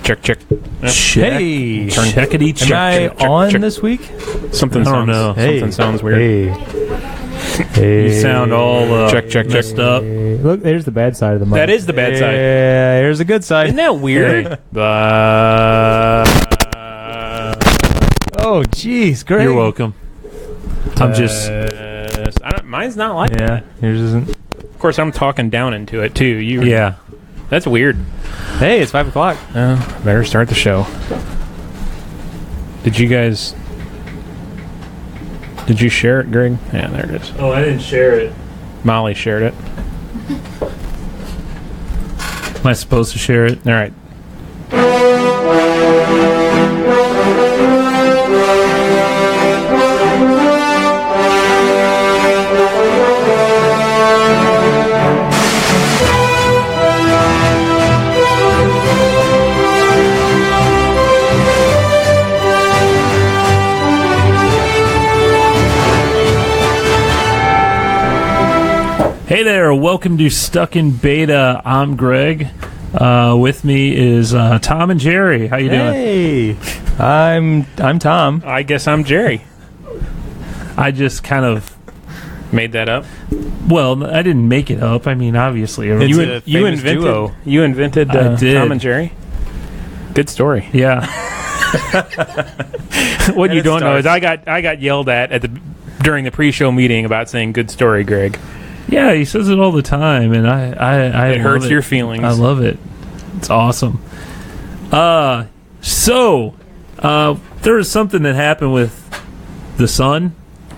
Check. Hey. Turn heckity. Am I on this week? Something sounds weird. Hey. You sound all messed up. Look, there's the bad side of the mic. That is the bad side. Yeah, here's the good side. Isn't that weird? Oh, jeez, great. You're welcome. I'm just... mine's not like that. Yours isn't. Of course, I'm talking down into it, too. Yeah. That's weird. Hey, it's 5 o'clock. Better start the show. Did you share it, Greg? Yeah, there it is. Oh, I didn't share it. Molly shared it. Am I supposed to share it? All right. Hey there, welcome to Stuck in Beta. I'm Greg. With me is Tom and Jerry. How you doing? Hey, I'm Tom. I guess I'm Jerry. I just kind of made that up. Well, I didn't make it up. I mean, obviously, you invented Tom and Jerry. Good story. Yeah. What you don't know is I got yelled at during the pre-show meeting about saying good story, Greg. Yeah, he says it all the time, and I it hurts your feelings. I love it. It's awesome. So there was something that happened with the sun.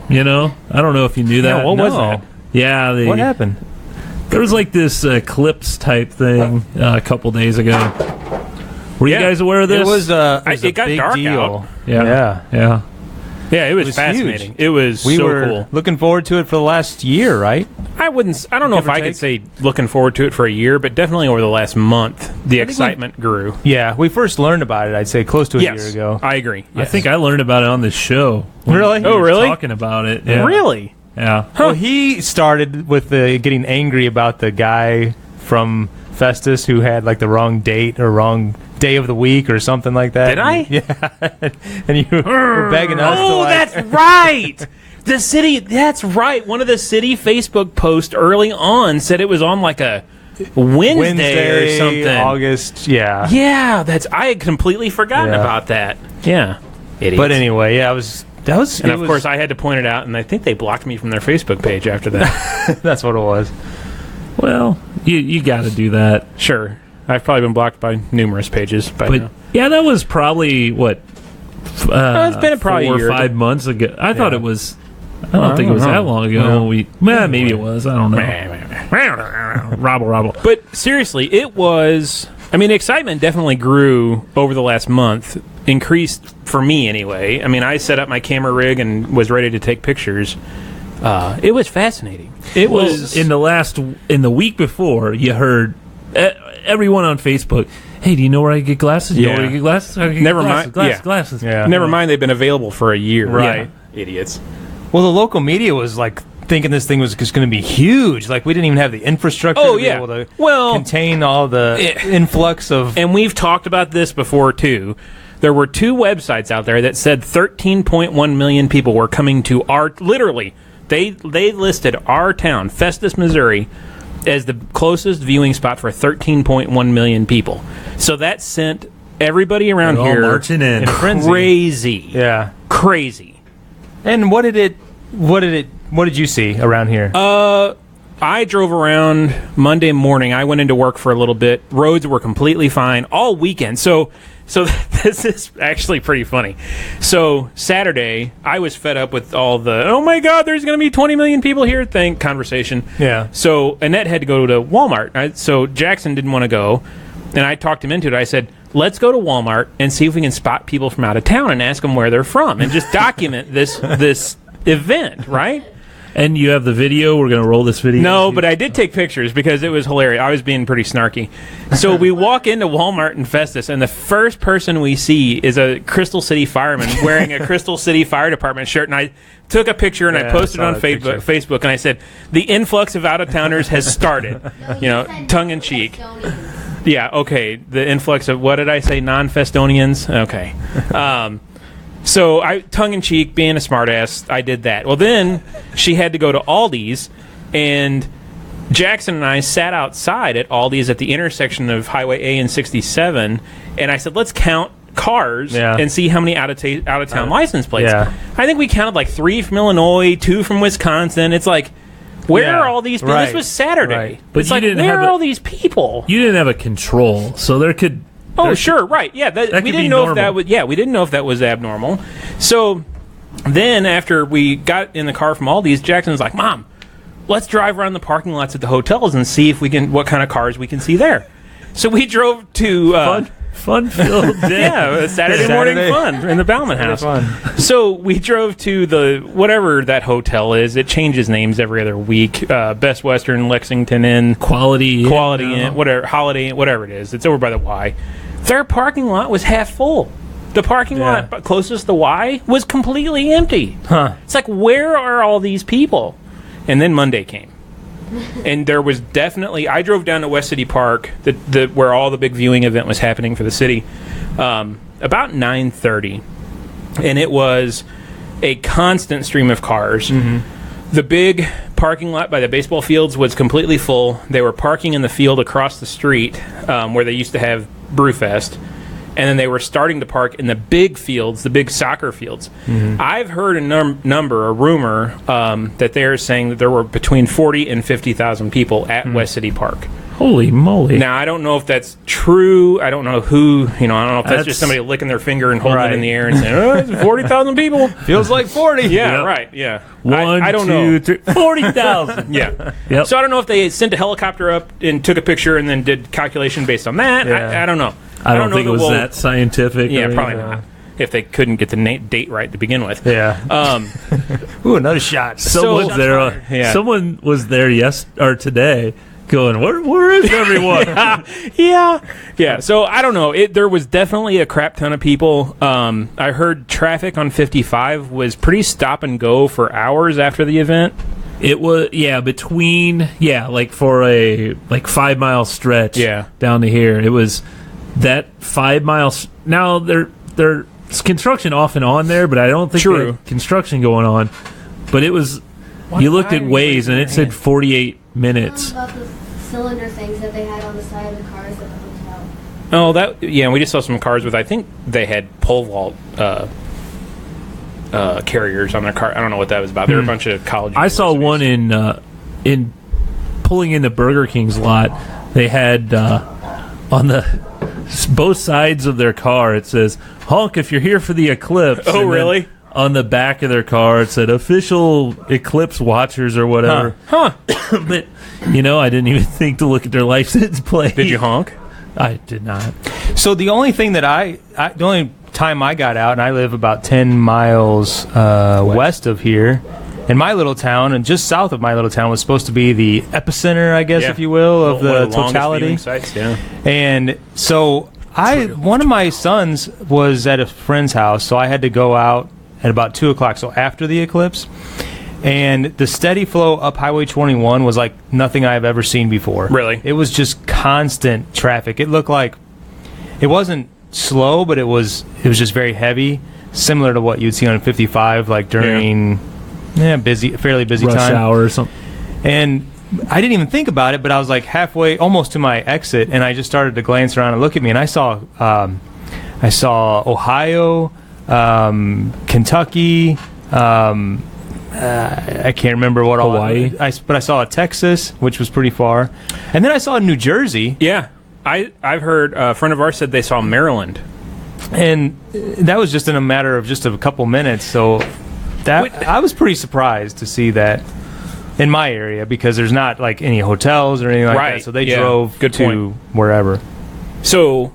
You know, I don't know if you knew that. Yeah, what was that? Yeah, What happened? There was like this eclipse type thing a couple days ago. Were you guys aware of this? It was a it got big dark deal. out. Yeah. Yeah, it was fascinating. Huge. It was We so were cool. looking forward to it for the last year, right? I don't know if I could say looking forward to it for a year, but definitely over the last month, the excitement grew. Yeah, we first learned about it, I'd say, close to a year ago. I agree. I think I learned about it on this show. Really? Oh, really? Talking about it. Yeah. Really? Yeah. Well, he started with getting angry about the guy from Festus who had like the wrong date or wrong day of the week or something like that. Did I? Yeah. And you were begging us to that's right. The city, that's right. One of the city Facebook posts early on said it was on like a Wednesday or something. August, yeah. Yeah, I had completely forgotten about that. Yeah. Idiots. But anyway, yeah, and of course I had to point it out, and I think they blocked me from their Facebook page after that. That's what it was. Well, you got to do that. Sure. I've probably been blocked by numerous pages by now. Yeah, that was probably, what, it's been probably 4 or 5 months ago. I thought it was... I don't think it was that long ago. Maybe it was. I don't know. Robble. But seriously, it was... I mean, excitement definitely grew over the last month. Increased for me, anyway. I mean, I set up my camera rig and was ready to take pictures. It was fascinating. It was... In the week before, you heard everyone on Facebook... Hey, do you know where I get glasses? You know where I get glasses? Never mind. Glasses. Yeah. Never mind, they've been available for a year. Right. Yeah. Idiots. Well, the local media was like thinking this thing was just going to be huge. Like we didn't even have the infrastructure to be able to contain all the influx of... And we've talked about this before, too. There were 2 websites out there that said 13.1 million people were coming to our... Literally, they listed our town, Festus, Missouri, as the closest viewing spot for 13.1 million people. So that sent everybody around here marching in crazy. Yeah. Crazy. And what did you see around here? I drove around Monday morning. I went into work for a little bit. Roads were completely fine all weekend. So this is actually pretty funny. So Saturday, I was fed up with all the, oh my God, there's going to be 20 million people here conversation. Yeah. So Annette had to go to Walmart. So Jackson didn't want to go, and I talked him into it. I said, let's go to Walmart and see if we can spot people from out of town and ask them where they're from and just document this event, right? And you have the video? We're going to roll this video? No, but I did take pictures because it was hilarious. I was being pretty snarky. So we walk into Walmart in Festus, and the first person we see is a Crystal City fireman wearing a Crystal City Fire Department shirt. And I took a picture and I posted it on Facebook, and I said, the influx of out-of-towners has started, tongue-in-cheek. Yeah, okay. The influx of, what did I say, non-Festonians? Okay. So I, tongue-in-cheek, being a smartass, I did that. Well, then she had to go to Aldi's, and Jackson and I sat outside at Aldi's at the intersection of Highway A and 67, and I said, let's count cars and see how many out-of-town license plates. Yeah. I think we counted like 3 from Illinois, 2 from Wisconsin. It's like, where are all these people? Right. This was Saturday. Right. But it's like, where are all these people? You didn't have a control, so there could... Oh, sure, right. Yeah, we didn't know if that was... Yeah, we didn't know if that was abnormal. So then after we got in the car from Aldi's, Jackson was like, Mom, let's drive around the parking lots at the hotels and see if we can, what kind of cars we can see there. So we drove to... Fun-filled day. Yeah, Saturday morning fun in the Bauman house. So we drove to the, whatever that hotel is. It changes names every other week. Best Western, Lexington Inn. Quality Inn, whatever, Holiday Inn, whatever it is. It's over by the Y. Their parking lot was half full. The parking lot closest to the Y was completely empty. Huh. It's like, where are all these people? And then Monday came. And there was definitely... I drove down to West City Park, where all the big viewing event was happening for the city, about 9:30. And it was a constant stream of cars. Mm-hmm. The big parking lot by the baseball fields was completely full. They were parking in the field across the street where they used to have Brewfest. And then they were starting to park in the big fields, the big soccer fields. Mm-hmm. I've heard a rumor, that they're saying that there were between 40 and 50,000 people at West City Park. Holy moly. Now, I don't know if that's true. I don't know who, I don't know if that's just somebody licking their finger and holding it in the air and saying, oh, it's 40,000 people. Feels like 40. Yeah, right, yeah. I don't know. 40,000. Yeah. Yep. So I don't know if they sent a helicopter up and took a picture and then did calculation based on that. Yeah. I don't know. I don't think it was that scientific. Yeah, probably not. If they couldn't get the date right to begin with. Yeah. Ooh, another shot. Someone was there today going, where is everyone? Yeah. So I don't know. There was definitely a crap ton of people. I heard traffic on 55 was pretty stop and go for hours after the event. It was, for a 5 mile stretch down to here. It was that 5 miles. Now there's construction off and on there, but I don't think there's construction going on. But it was, you looked at Weiss and it said 48 minutes. About the cylinder things that they had on the side of the cars at the hotel. Oh, we just saw some cars with, I think they had pole vault carriers on their car. I don't know what that was about. There were a bunch of college. I saw one in pulling into Burger King's lot. They had on the both sides of their car, it says, honk if you're here for the Eclipse. Oh, really? On the back of their car, it said official Eclipse watchers or whatever. Huh. But, I didn't even think to look at their license plate. Did you honk? I did not. So the only thing that the only time I got out, and I live about 10 miles west of here, in my little town, and just south of my little town, was supposed to be the epicenter, I guess, if you will, of the totality. Sites, yeah. And so one of my sons was at a friend's house, so I had to go out at about 2 o'clock, so after the eclipse. And the steady flow up Highway 21 was like nothing I've ever seen before. Really? It was just constant traffic. It looked like it wasn't slow, but it was just very heavy, similar to what you'd see on 55, like during fairly busy rush time. Hour or something. And I didn't even think about it, but I was like halfway, almost to my exit, and I just started to glance around and look at me, and I saw Ohio, Kentucky, I can't remember what Hawaii. But I saw Texas, which was pretty far, and then I saw New Jersey. Yeah, I've heard a friend of ours said they saw Maryland, and that was just in a matter of just a couple minutes. So I was pretty surprised to see that in my area, because there's not like any hotels or anything like that. So they drove to wherever. So,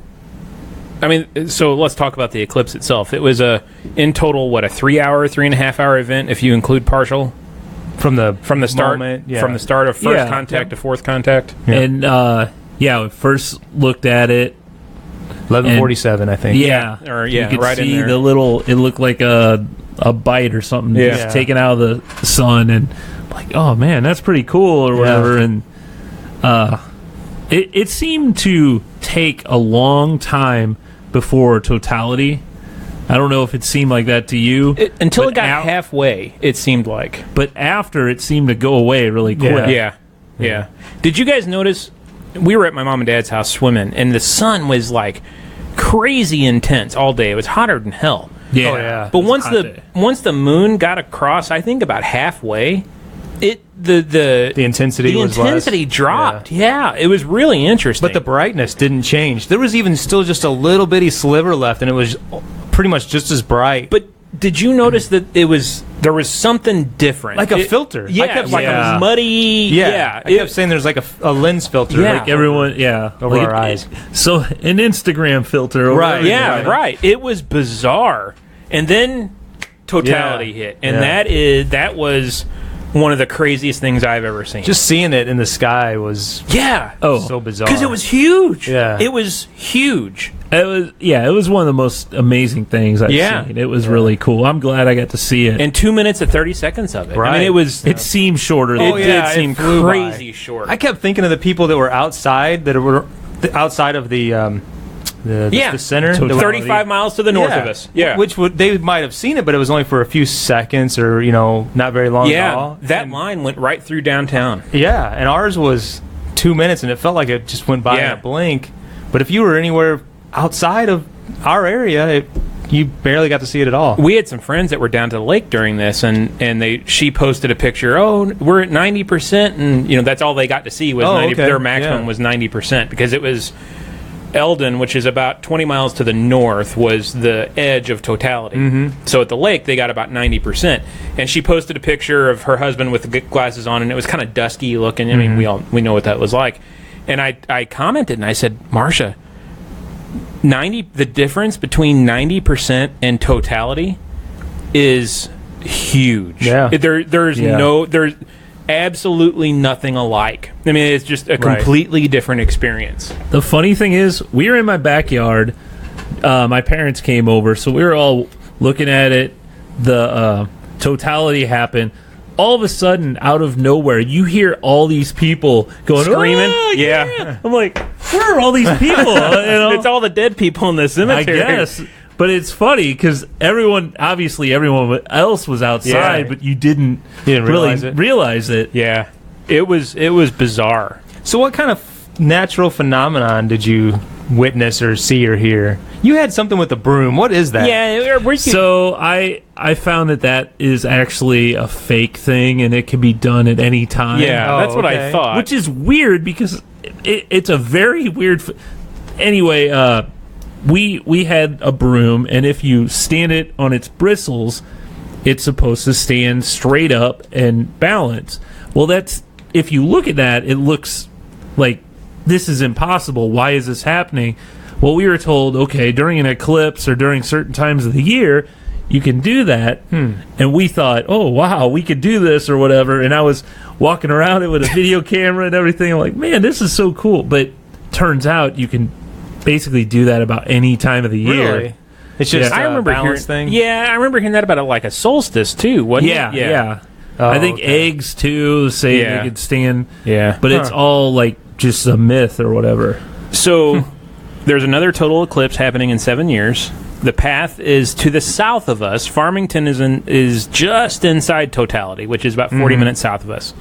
so let's talk about the eclipse itself. It was in total, a 3.5 hour event if you include partial from the start from the start of first contact to fourth contact. Yeah. And we first looked at it 11:47, I think. You could right see in there. the little. It looked like a bite or something just taken out of the sun, and like, oh man, that's pretty cool or whatever. And It seemed to take a long time before totality. I don't know if it seemed like that to you. Until it got halfway, it seemed like. But after, it seemed to go away really quick. Yeah. Did you guys notice, we were at my mom and dad's house swimming, and the sun was like crazy intense all day. It was hotter than hell. Yeah. Oh, yeah. But once the moon got across, I think about halfway, the intensity dropped. Yeah, it was really interesting. But the brightness didn't change. There was even still just a little bitty sliver left, and it was pretty much just as bright. But did you notice that there was something different, like a filter? Yeah, I kept like a muddy. I kept saying there's like a lens filter. Yeah. Like everyone, over like our eyes. So an Instagram filter, right? Yeah, right. It was bizarre, and then totality hit, and that was one of the craziest things I've ever seen. Just seeing it in the sky was so bizarre because it was huge. Yeah, it was huge. It was one of the most amazing things I've seen. It was really cool. I'm glad I got to see it. And 2 minutes and 30 seconds of it. Right. I mean, it was. It seemed shorter. It did seem crazy short. I kept thinking of the people that were outside, outside of the center, 35 miles to the north of us. Yeah, which they might have seen it, but it was only for a few seconds, or not very long at all. That line went right through downtown. Yeah, and ours was 2 minutes, and it felt like it just went by in a blink. But if you were anywhere outside of our area, you barely got to see it at all. We had some friends that were down to the lake during this, and she posted a picture. Oh, we're at 90%, and that's all they got to see was 90%. Their maximum was 90% because it was Eldon, which is about 20 miles to the north, was the edge of totality. Mm-hmm. So at the lake, they got about 90%. And she posted a picture of her husband with the glasses on, and it was kind of dusky looking. I mean, we know what that was like. And I commented, and I said, Marsha, the difference between 90% and totality is huge. Yeah. There's absolutely nothing alike. I mean, it's just a completely different experience. The funny thing is, we were in my backyard. My parents came over, so we were all looking at it. The totality happened. All of a sudden, out of nowhere, you hear all these people going, screaming. Oh, yeah. I'm like, where are all these people? It's all the dead people in the cemetery. I guess. But it's funny because everyone else was outside, but you didn't really realize it. Yeah, it was bizarre. So what kind of natural phenomenon did you witness or see or hear? You had something with the broom. What is that? Yeah, so I found that is actually a fake thing, and it can be done at any time. Yeah, that's what I thought. Which is weird because it's a very weird. Anyway, we had a broom, and if you stand it on its bristles, it's supposed to stand straight up and balance. Well, if you look at that, it looks like this is impossible. Why is this happening? Well, we were told, okay, during an eclipse or during certain times of the year, you can do that. And we thought, oh, wow, we could do this or whatever. And I was walking around it with a video camera and everything. I'm like, man, this is so cool. But turns out you can basically do that about any time of the year. Really? It's just I remember balance thing? Yeah, I remember hearing that about like a solstice too, wasn't it? Yeah. Oh, I think eggs too say they could stand. Yeah. But it's all like just a myth or whatever. So there's another total eclipse happening in 7 years. The path is to the south of us. Farmington is just inside totality, which is about 40 minutes south of us.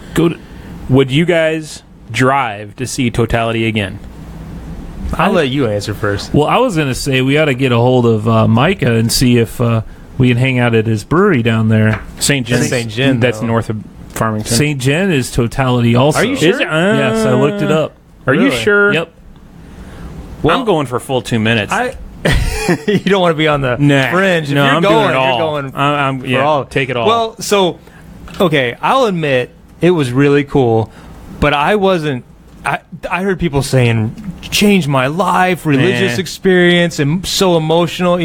Would you guys drive to see totality again? I'll let you answer first. Well, I was going to say we ought to get a hold of Micah and see if we can hang out at his brewery down there. St. Jen. That's north of Farmington. St. Jen is totality also. Are you sure? Yes, I looked it up. Are you sure? Yep. Well, I'm going for full 2 minutes. You don't want to be on the fringe. If no, you're I'm going, doing it all. You're going for all. Take it all. Well, so, okay, I'll admit it was really cool, but I wasn't. I heard people saying, changed my life, religious experience, and so emotional.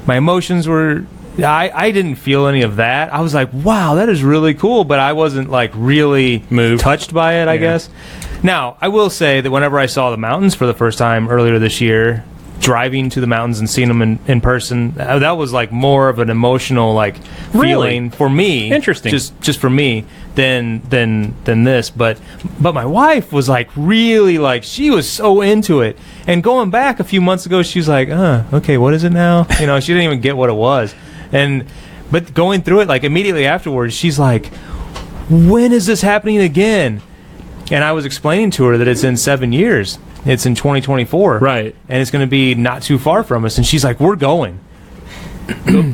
My emotions were. I didn't feel any of that. I was like, wow, that is really cool, but I wasn't like really moved, touched by it, I guess. Now, I will say that whenever I saw the mountains for the first time earlier this year, driving to the mountains and seeing them in person. That was like more of an emotional feeling for me. Interesting. Just for me than this. But my wife was really she was so into it. And going back a few months ago, she was like, okay, what is it now? She didn't even get what it was. But going through it immediately afterwards, she's like, when is this happening again? And I was explaining to her that it's in 7 years. It's in 2024. Right. And it's going to be not too far from us. And she's like, we're going.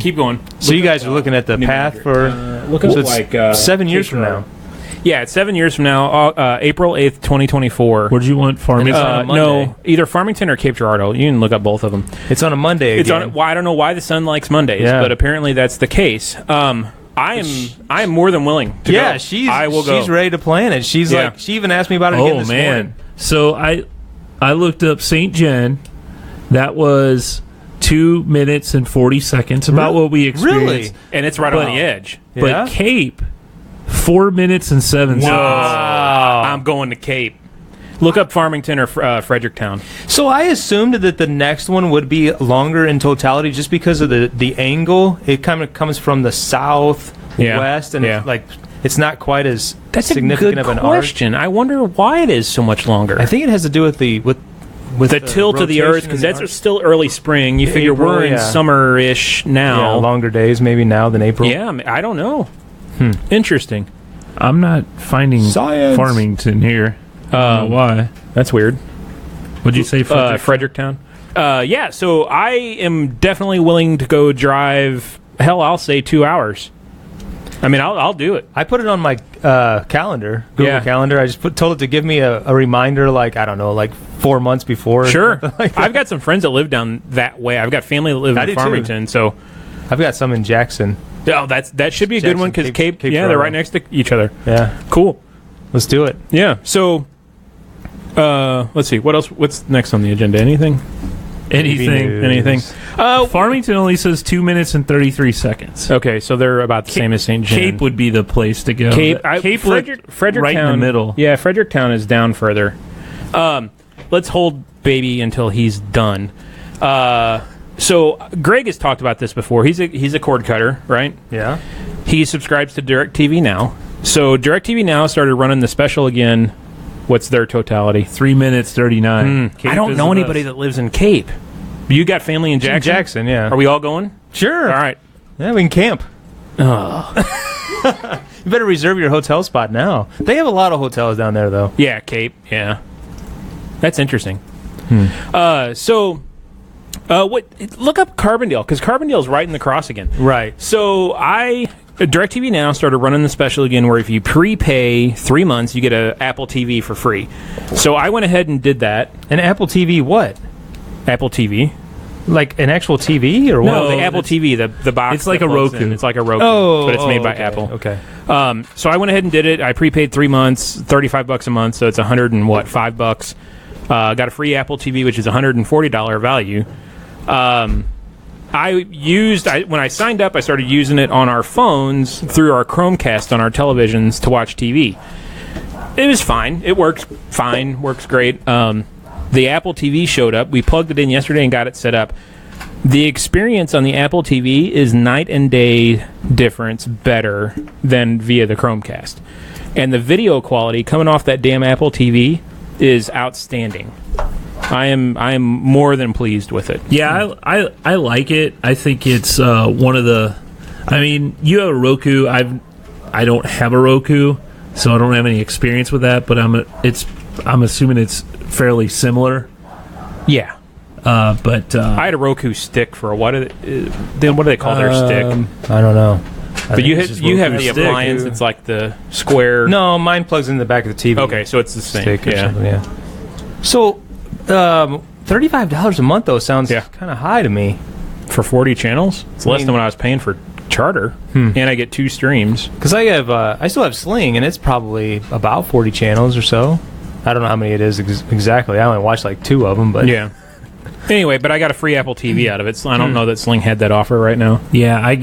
Keep going. So you guys are looking at the path for... look at 7 years from now. Yeah, it's 7 years from now, April 8th, 2024. Where'd you want Farmington? No, either Farmington or Cape Girardeau. You can look up both of them. It's on a Monday again. I don't know why the sun likes Mondays, but apparently that's the case. I am more than willing to go. Yeah, I will go. She's ready to plan it. She's she even asked me about it again this morning. So I looked up St. John. That was 2 minutes and 40 seconds, about what we experienced. Really? And it's right on the edge. But Cape, 4 minutes and 7 seconds. Wow. I'm going to Cape. Look up Farmington or Fredericktown. So I assumed that the next one would be longer in totality just because of the angle. It kind of comes from the southwest, and it's not quite as significant of an question. I wonder why it is so much longer. I think it has to do with the tilt of the Earth, because that's still early spring. You figure April, we're in summer-ish now. Yeah, longer days maybe now than April. Yeah, I don't know. Interesting. I'm not finding Farmington here. Why? That's weird. Would you say Fredericktown? Yeah, so I am definitely willing to go drive, I'll say 2 hours. I mean, I'll do it. I put it on my calendar, Google Calendar. I just told it to give me a reminder, 4 months before. Sure. I've got some friends that live down that way. I've got family that live in Farmington, so... I've got some in Jackson. Oh, that should be a good one, because Cape they're right next to each other. Yeah. Cool. Let's do it. Yeah, so... let's see. What else? What's next on the agenda? Anything? Farmington only says 2 minutes and 33 seconds. Okay, so they're about the same as St. John. Cape would be the place to go. Cape Fredericktown, right in the middle. Yeah, Fredericktown is down further. Let's hold baby until he's done. So Greg has talked about this before. He's a cord cutter, right? Yeah. He subscribes to DirecTV Now. So DirecTV Now started running the special again. What's their totality? 3 minutes 39. I don't know anybody that lives in Cape. You got family in Jackson? Jackson, yeah. Are we all going? Sure. All right. Yeah, we can camp. Oh. You better reserve your hotel spot now. They have a lot of hotels down there, though. Yeah, Cape. Yeah. That's interesting. Look up Carbondale, because Carbondale's right in the cross again. Right. So DirecTV Now started running the special again where if you prepay 3 months, you get an Apple TV for free. So I went ahead and did that. An Apple TV what? Apple TV. Like an actual TV or what? No, the Apple TV, the box. It's like a Roku. It's like a Roku, but it's made by Apple. Okay. So I went ahead and did it. I prepaid 3 months, $35 a month, so it's $5. Got a free Apple TV, which is $140 value. When I signed up, I started using it on our phones through our Chromecast on our televisions to watch TV. It was fine. It works fine. Works great. The Apple TV showed up. We plugged it in yesterday and got it set up. The experience on the Apple TV is night and day difference better than via the Chromecast. And the video quality coming off that damn Apple TV is outstanding. I am more than pleased with it. Yeah, I like it. I think it's one of the... I mean, you have a Roku. I don't have a Roku, so I don't have any experience with that, but I'm assuming it's fairly similar. Yeah. But I had a Roku stick for what do they call their stick? I don't know. But you have the appliance. It's like the square. No, mine plugs in the back of the TV. Okay, so it's the same. Stick or something, yeah. So, $35 a month though sounds kind of high to me. For 40 channels, it's less than what I was paying for Charter, and I get 2 streams. Because I still have Sling, and it's probably about 40 channels or so. I don't know how many it is exactly. I only watched like 2 of them, but yeah. Anyway, but I got a free Apple TV out of it, so I don't know that Sling had that offer right now. Yeah, I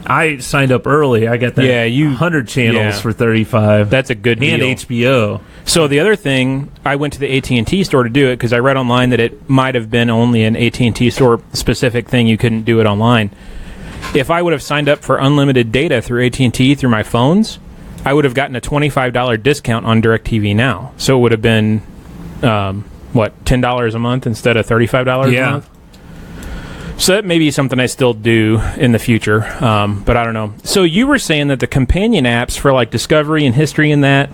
I signed up early. I got that 100 channels for $35. That's a good deal. And HBO. So the other thing, I went to the AT&T store to do it because I read online that it might have been only an AT&T store specific thing. You couldn't do it online. If I would have signed up for unlimited data through AT&T through my phones, I would have gotten a $25 discount on DirecTV Now. So it would have been, $10 a month instead of $35 a month? So that may be something I still do in the future, but I don't know. So you were saying that the companion apps for like Discovery and History and that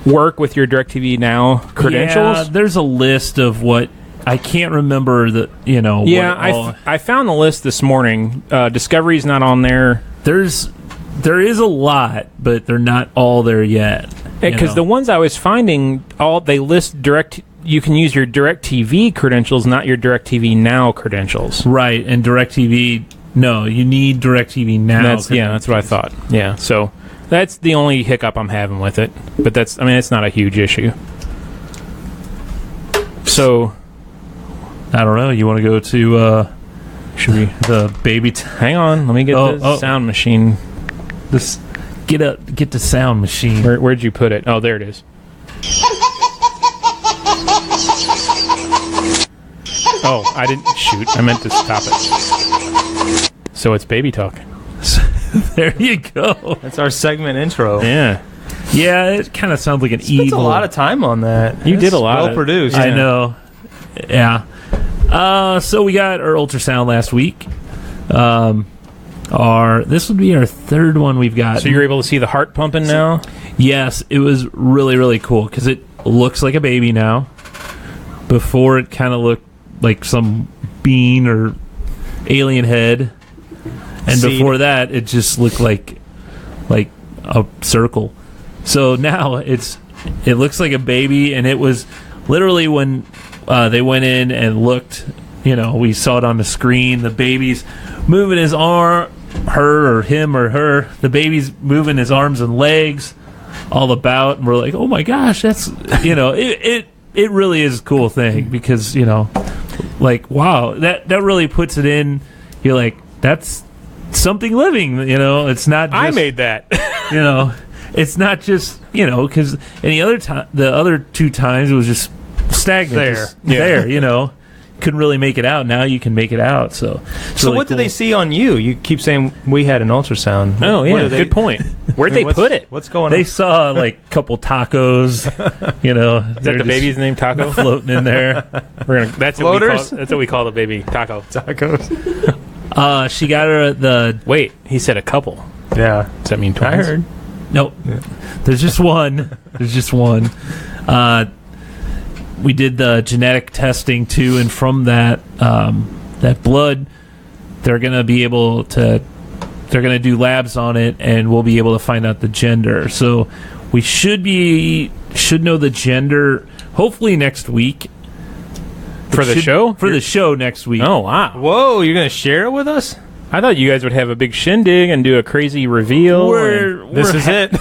work with your DirecTV Now credentials? Yeah, there's a list of what... I can't remember the, I found the list this morning. Discovery's not on there. There is a lot, but they're not all there yet. Because the ones I was finding, they list you can use your DirecTV credentials, not your DirecTV Now credentials. Right, and DirecTV, no, you need DirecTV Now. That's what I thought. Yeah, so that's the only hiccup I'm having with it. But it's not a huge issue. So... I don't know. You want to go to the baby? Hang on. Let me get the sound machine. Get the sound machine. Where'd you put it? Oh, there it is. Oh, I didn't shoot. I meant to stop it. So it's baby talk. There you go. That's our segment intro. Yeah. Yeah, it kind of sounds like an evil. Spent a lot of time on that. You did a lot. Well produced. I know. Yeah. So we got our ultrasound last week. This would be our third one we've got. So you're able to see the heart pumping now? Yes, it was really, really cool because it looks like a baby now. Before it kind of looked like some bean or alien head, and before that it just looked like a circle. So now it looks like a baby, and it was literally when they went in and looked, we saw it on the screen, the baby's moving his arm, her or him or her, the baby's moving his arms and legs all about, and we're like, oh my gosh, that's, it really is a cool thing because, wow, that really puts it in, you're like, that's something living, it's not just, I made that. It's not just, because the other two times it was just stagnant there, couldn't really make it out. Now you can make it out. So really what cool. Did they see on you? You keep saying we had an ultrasound. Oh yeah, good point. Where'd they put it? What's going on? They saw like a couple tacos. Is that the baby's name? Taco floating in there. That's what we call the baby. Taco. Tacos. She got her the. Wait, he said a couple. Yeah. Does that mean twice? I heard. Nope. Yeah. There's just one. We did the genetic testing too, and from that blood, they're going to do labs on it, and we'll be able to find out the gender. So we should know the gender hopefully next week. For the show next week. Oh wow! Whoa, you're going to share it with us? I thought you guys would have a big shindig and do a crazy reveal. This is it.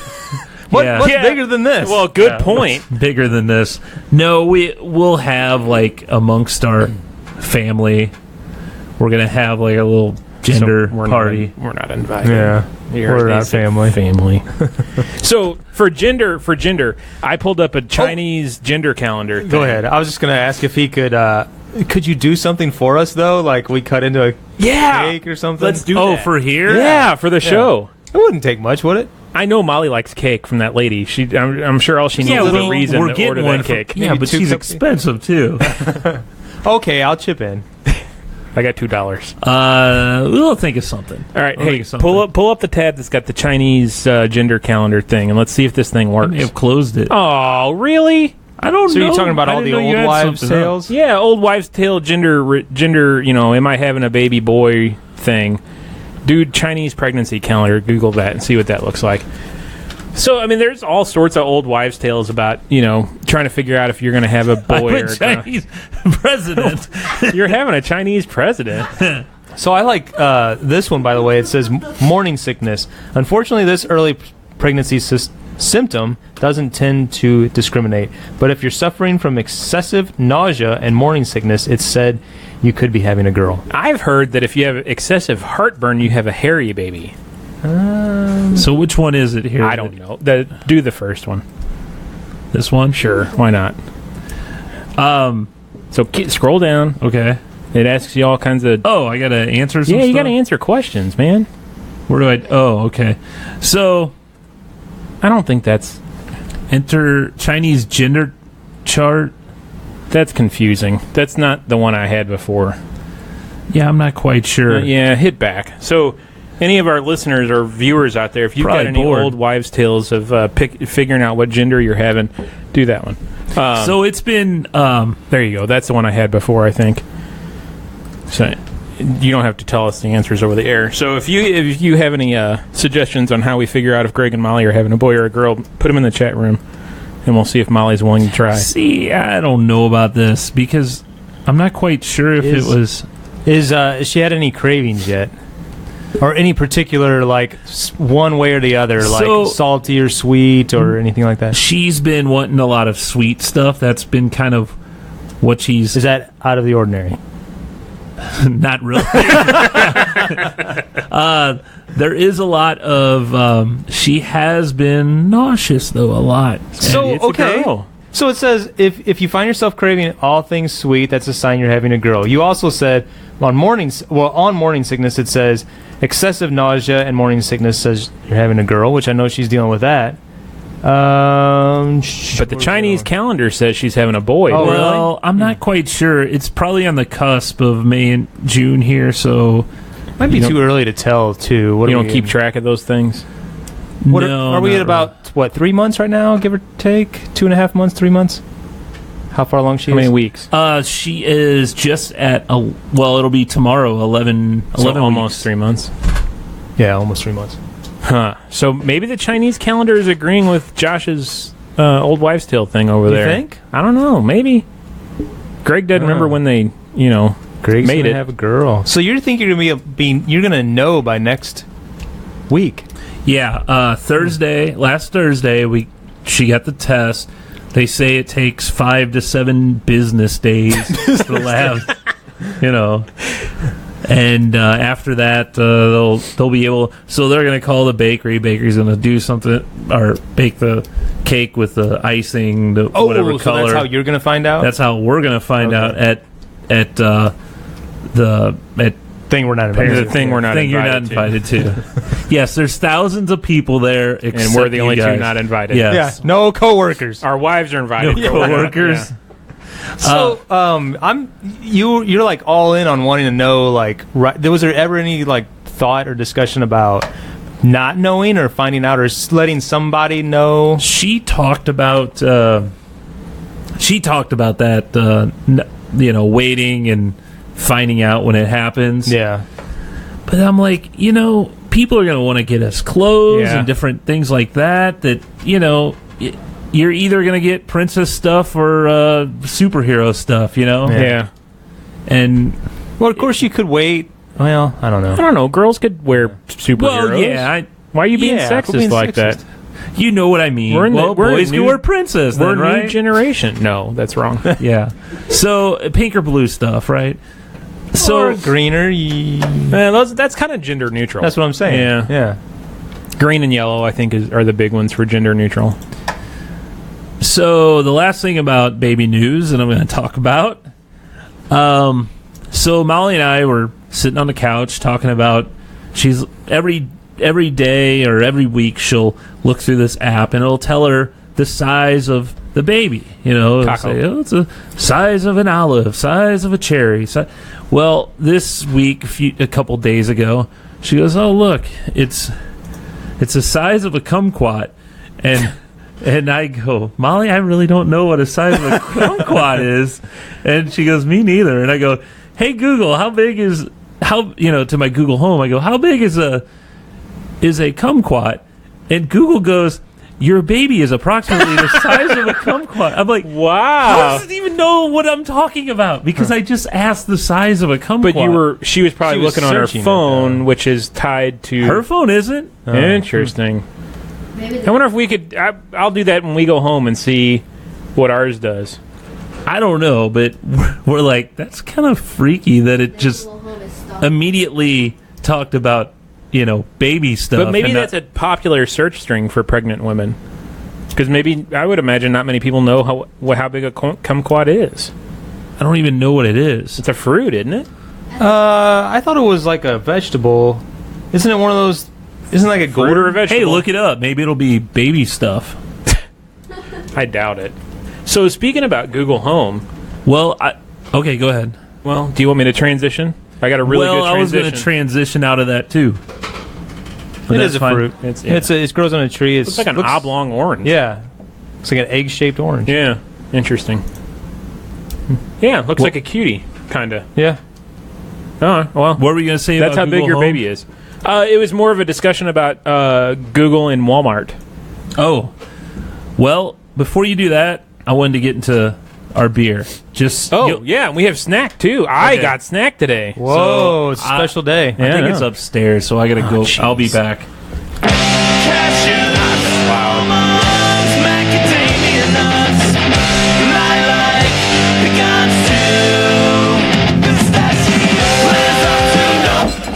What's bigger than this? Well, good point. Bigger than this. No, we'll have like amongst our family, we're gonna have like a little gender party. We're not invited. Yeah, we're not family. So for gender, I pulled up a Chinese gender calendar thing. Go ahead. I was just gonna ask if he could you do something for us though? Like we cut into a cake or something. Let's do that. Oh, for here? Yeah, for the show. It wouldn't take much, would it? I know Molly likes cake from that lady. I'm sure all she needs is a reason to order that cake. Yeah, but she's expensive too. Okay, I'll chip in. I got $2. We'll think of something. All right, pull up the tab that's got the Chinese gender calendar thing, and let's see if this thing works. I may have closed it. Oh, really? I don't know. So you're talking about all the old wives' tales? Yeah, old wives' tale gender. Am I having a baby boy thing? Dude, Chinese pregnancy calendar. Google that and see what that looks like. So, I mean, there's all sorts of old wives' tales about, trying to figure out if you're going to have a boy or a Chinese president. You're having a Chinese president. So I like this one, by the way. It says morning sickness. Unfortunately, this early pregnancy symptom doesn't tend to discriminate. But if you're suffering from excessive nausea and morning sickness, it's said you could be having a girl. I've heard that if you have excessive heartburn, you have a hairy baby. So which one is it here? I don't know. Do the first one. This one? Sure, why not? So scroll down. Okay. It asks you all kinds of... Oh, I got to answer some Yeah, you stuff? got to answer questions, man. Where do I... Oh, okay. So... I don't think that's... Enter Chinese gender chart. That's confusing. That's not the one I had before. Yeah, I'm not quite sure. Yeah, hit back. So, any of our listeners or viewers out there, if you've Probably got any bored. old wives' tales of figuring out what gender you're having, do that one. So it's been... there you go. That's the one I had before, I think. So you don't have to tell us the answers over the air. So if you have any suggestions on how we figure out if Greg and Molly are having a boy or a girl, put them in the chat room, and we'll see if Molly's willing to try. See, I don't know about this because I'm not quite sure if it was... Is she had any cravings yet? Or any particular, like, one way or the other, like salty or sweet or anything like that? She's been wanting a lot of sweet stuff. That's been kind of what she's... Is that out of the ordinary? Not really. There is a lot of... she has been nauseous, though, a lot. So, okay. So it says, if you find yourself craving all things sweet, that's a sign you're having a girl. You also said, on morning sickness, it says, excessive nausea and morning sickness says you're having a girl, which I know she's dealing with that. But the Chinese calendar says she's having a boy. Oh, well, really? I'm not quite sure. It's probably on the cusp of May and June here, so... Might be too early to tell, too. You don't keep track of those things? Are we at about, 3 months right now, give or take? 2.5 months, 3 months? How far along she is? How many weeks? She is just at, it'll be tomorrow, 11 almost weeks. 3 months. Yeah, almost 3 months. Huh. So maybe the Chinese calendar is agreeing with Josh's old wives' tale thing over there. You think? I don't know. Maybe. Greg doesn't remember when they, Greg's made gonna it. have a girl. So you're thinking you're gonna know by next week? Yeah, last Thursday, she got the test. They say it takes 5 to 7 business days for the lab, and after that, they'll be able. So they're going to call the bakery. Bakery's going to do something or bake the cake with the icing, whatever color. That's how you're going to find out. That's how we're going to find out at thing we're not invited the thing we're not you're not invited to. Yes, there's thousands of people there, and we're the only two not invited. Yes. Yeah, no coworkers. Our wives are invited. No coworkers. Yeah. So, you're like all in on wanting to know, like, was there ever any like thought or discussion about not knowing or finding out or letting somebody know? She talked about that. Waiting and finding out when it happens. Yeah. But I'm like, people are going to want to get us clothes and different things like that, you're either going to get princess stuff or superhero stuff, Yeah. And... Well, of course you could wait. Well, I don't know. I don't know. Girls could wear superheroes. Well, yeah. Why are you being sexist like that? You know what I mean. We're boys can wear princess then, we're right? new generation. No, that's wrong. Yeah. So, pink or blue stuff, right? Or greener. That's kind of gender neutral. That's what I'm saying. Yeah. Green and yellow, I think, are the big ones for gender neutral. So the last thing about baby news that I'm going to talk about. So Molly and I were sitting on the couch talking about she's every day or every week she'll look through this app and it'll tell her the size of the baby. It'll say, it's the size of an olive, size of a cherry. Well, this week, a couple days ago, she goes, "Oh, look, it's the size of a kumquat," and I go, "Molly, I really don't know what a size of a kumquat is," and she goes, "Me neither." And I go, "Hey Google, to my Google Home, I go, how big is a kumquat?" And Google goes, "Your baby is approximately the size of a kumquat." I'm like, wow. How does it even know what I'm talking about? Because I just asked the size of a kumquat. But she was probably looking on her phone, which is tied to... Her phone isn't. Interesting. I wonder if we could... I'll do that when we go home and see what ours does. I don't know, but we're like, that's kind of freaky that it just immediately talked about baby stuff. But maybe that's a popular search string for pregnant women. Because maybe, I would imagine not many people know how big a kumquat is. I don't even know what it is. It's a fruit, isn't it? I thought it was like a vegetable. Isn't it one of those? Isn't it like a Fruit or a vegetable? Hey, look it up. Maybe it'll be baby stuff. I doubt it. So speaking about Google Home. Well, okay, go ahead. Well, do you want me to transition? I got a really good transition. I was going to transition out of that too. But it is a fruit. It grows on a tree. Looks like an oblong orange. Yeah. It's like an egg-shaped orange. Yeah. Interesting. Yeah, looks like a cutie, kind of. Yeah. Oh, well. What were you going to say about That's how Google big your Home? baby is. It was more of a discussion about Google and Walmart. Oh. Well, before you do that, I wanted to get into our beer. Yeah, we have snack, too. I got snack today. Whoa, it's a special day. I think it's upstairs, so I got to go. Geez. I'll be back.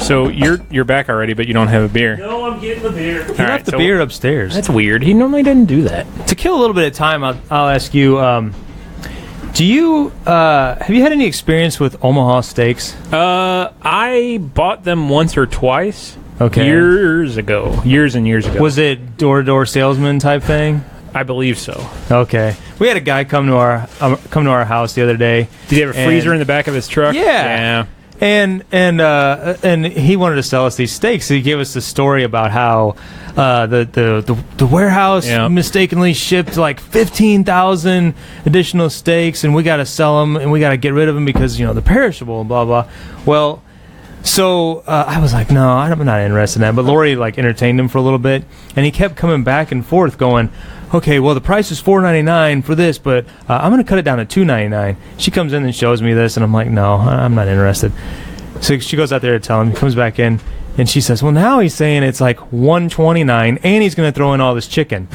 So you're back already, but you don't have a beer. No, I'm getting the beer. He left the beer upstairs. That's weird. He normally doesn't do that. To kill a little bit of time, I'll ask you, do you have you had any experience with Omaha Steaks? I bought them once or twice. Okay. Years and years ago. Was it door-to-door salesman type thing? I believe so. Okay. We had a guy come to our house the other day. Did he have a freezer in the back of his truck? Yeah. And he wanted to sell us these steaks. He gave us the story about how the warehouse mistakenly shipped like 15,000 additional steaks, and we got to sell them and we got to get rid of them because they're perishable and blah blah. Well, so I was like, no, I'm not interested in that. But Lori entertained him for a little bit, and he kept coming back and forth, going, okay, well, the price is $4.99 for this, but I'm going to cut it down to $2.99. She comes in and shows me this, and I'm like, no, I'm not interested. So she goes out there to tell him. He comes back in, and she says, well, now he's saying it's like $129, and he's going to throw in all this chicken.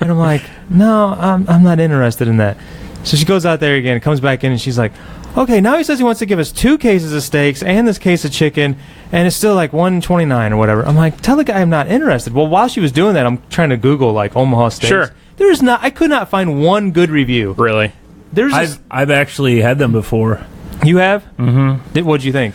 And I'm like, no, I'm not interested in that. So she goes out there again, comes back in, and she's like, okay, now he says he wants to give us 2 cases of steaks and this case of chicken, and it's still like $129 or whatever. I'm like, tell the guy I'm not interested. Well, while she was doing that, I'm trying to Google Omaha Steaks. Sure. I could not find one good review. Really? I've actually had them before. You have? Mm-hmm. What'd you think?